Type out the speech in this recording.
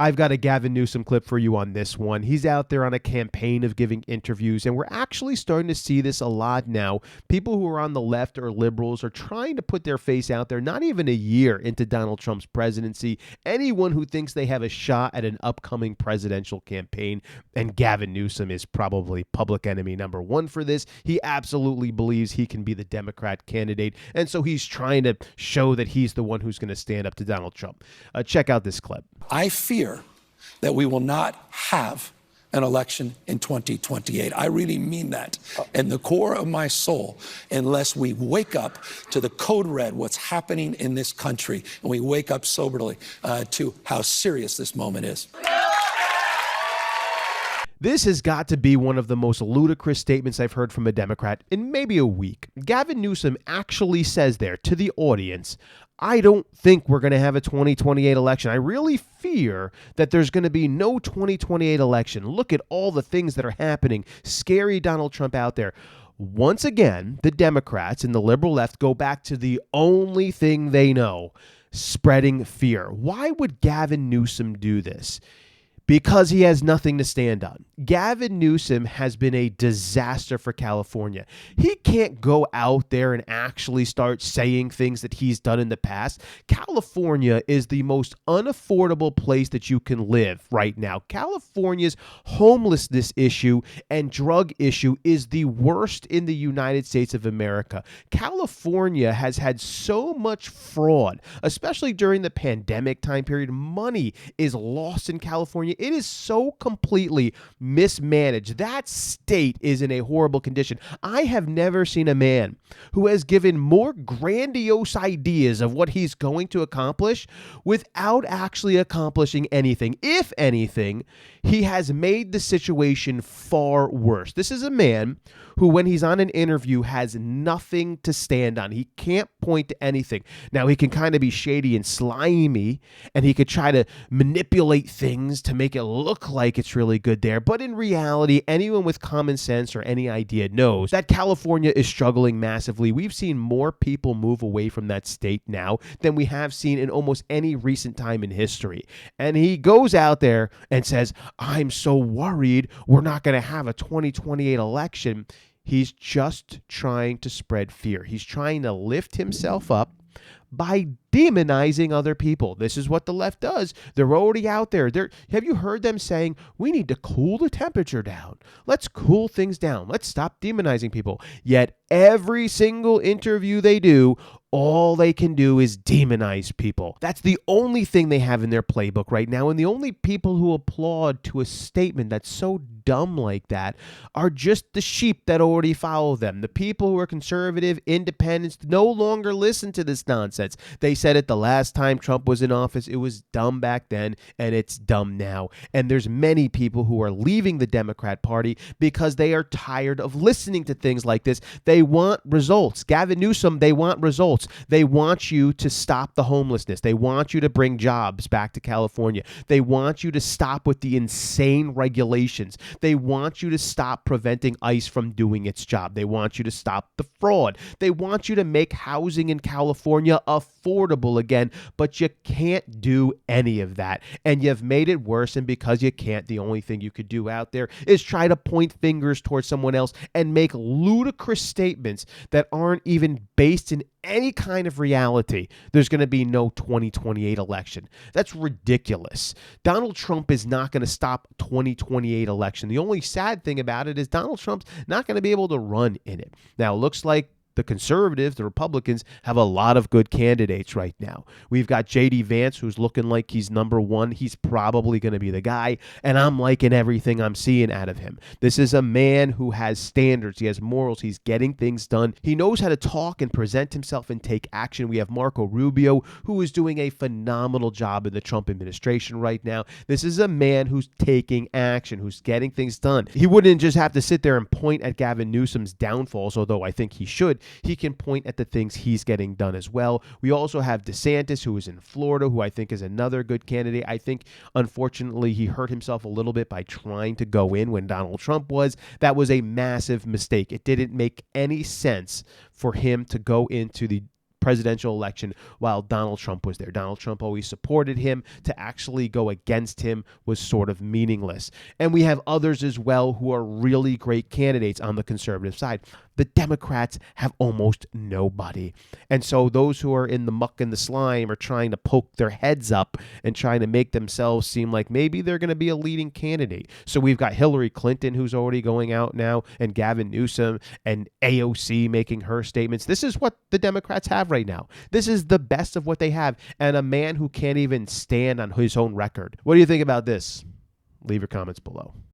I've got a Gavin Newsom clip for you on this one. He's out there on a campaign of giving interviews, and we're actually starting to see this a lot now. People who are on the left or liberals are trying to put their face out there, not even a year into Donald Trump's presidency. Anyone who thinks they have a shot at an upcoming presidential campaign, and Gavin Newsom is probably public enemy number one for this. He absolutely believes he can be the Democrat candidate, and so he's trying to show that he's the one who's going to stand up to Donald Trump. Check out this clip. I fear that we will not have an election in 2028. I really mean that in the core of my soul, unless we wake up to the code red, what's happening in this country, and we wake up soberly to how serious this moment is. This has got to be one of the most ludicrous statements I've heard from a Democrat in maybe a week. Gavin Newsom actually says there to the audience, I don't think we're going to have a 2028 election. I really fear that there's going to be no 2028 election. Look at all the things that are happening. Scary Donald Trump out there. Once again, the Democrats and the liberal left go back to the only thing they know, spreading fear. Why would Gavin Newsom do this? Because he has nothing to stand on. Gavin Newsom has been a disaster for California. He can't go out there and actually start saying things that he's done in the past. California is the most unaffordable place that you can live right now. California's homelessness issue and drug issue is the worst in the United States of America. California has had so much fraud, especially during the pandemic time period. Money is lost in California. It is so completely mismanaged. That state is in a horrible condition. I have never seen a man who has given more grandiose ideas of what he's going to accomplish without actually accomplishing anything. If anything, he has made the situation far worse. This is a man who, when he's on an interview, has nothing to stand on. He can't point to anything. Now, he can kind of be shady and slimy, and he could try to manipulate things to make it look like it's really good there. But in reality, anyone with common sense or any idea knows that California is struggling massively. We've seen more people move away from that state now than we have seen in almost any recent time in history. And he goes out there and says, I'm so worried we're not going to have a 2028 election. He's just trying to spread fear. He's trying to lift himself up by demonizing other people. This is what the left does. They're already out there. Have you heard them saying, we need to cool the temperature down? Let's cool things down. Let's stop demonizing people. Yet every single interview they do, all they can do is demonize people. That's the only thing they have in their playbook right now. And the only people who applaud to a statement that's so dumb like that are just the sheep that already follow them. The people who are conservative, independents, no longer listen to this nonsense. They said it the last time Trump was in office. It was dumb back then, and it's dumb now. And there's many people who are leaving the Democrat Party because they are tired of listening to things like this. They want results. Gavin Newsom, they want results. They want you to stop the homelessness. They want you to bring jobs back to California. They want you to stop with the insane regulations. They want you to stop preventing ICE from doing its job. They want you to stop the fraud. They want you to make housing in California affordable again, but you can't do any of that. And you've made it worse, and because you can't, the only thing you could do out there is try to point fingers towards someone else and make ludicrous statements that aren't even based in any kind of reality. There's going to be no 2028 election. That's ridiculous. Donald Trump is not going to stop 2028 election. The only sad thing about it is Donald Trump's not going to be able to run in it. Now, it looks like the conservatives, the Republicans, have a lot of good candidates right now. We've got J.D. Vance, who's looking like he's number one. He's probably going to be the guy, and I'm liking everything I'm seeing out of him. This is a man who has standards. He has morals. He's getting things done. He knows how to talk and present himself and take action. We have Marco Rubio, who is doing a phenomenal job in the Trump administration right now. This is a man who's taking action, who's getting things done. He wouldn't just have to sit there and point at Gavin Newsom's downfalls, although I think he should. He can point at the things he's getting done as well. We also have DeSantis, who is in Florida, who I think is another good candidate. I think, unfortunately, he hurt himself a little bit by trying to go in when Donald Trump was. That was a massive mistake. It didn't make any sense for him to go into the presidential election while Donald Trump was there. Donald Trump always supported him. To actually go against him was sort of meaningless. And we have others as well who are really great candidates on the conservative side. The Democrats have almost nobody. And so those who are in the muck and the slime are trying to poke their heads up and trying to make themselves seem like maybe they're going to be a leading candidate. So we've got Hillary Clinton, who's already going out now, and Gavin Newsom, and AOC making her statements. This is what the Democrats have right now. This is the best of what they have. And a man who can't even stand on his own record. What do you think about this? Leave your comments below.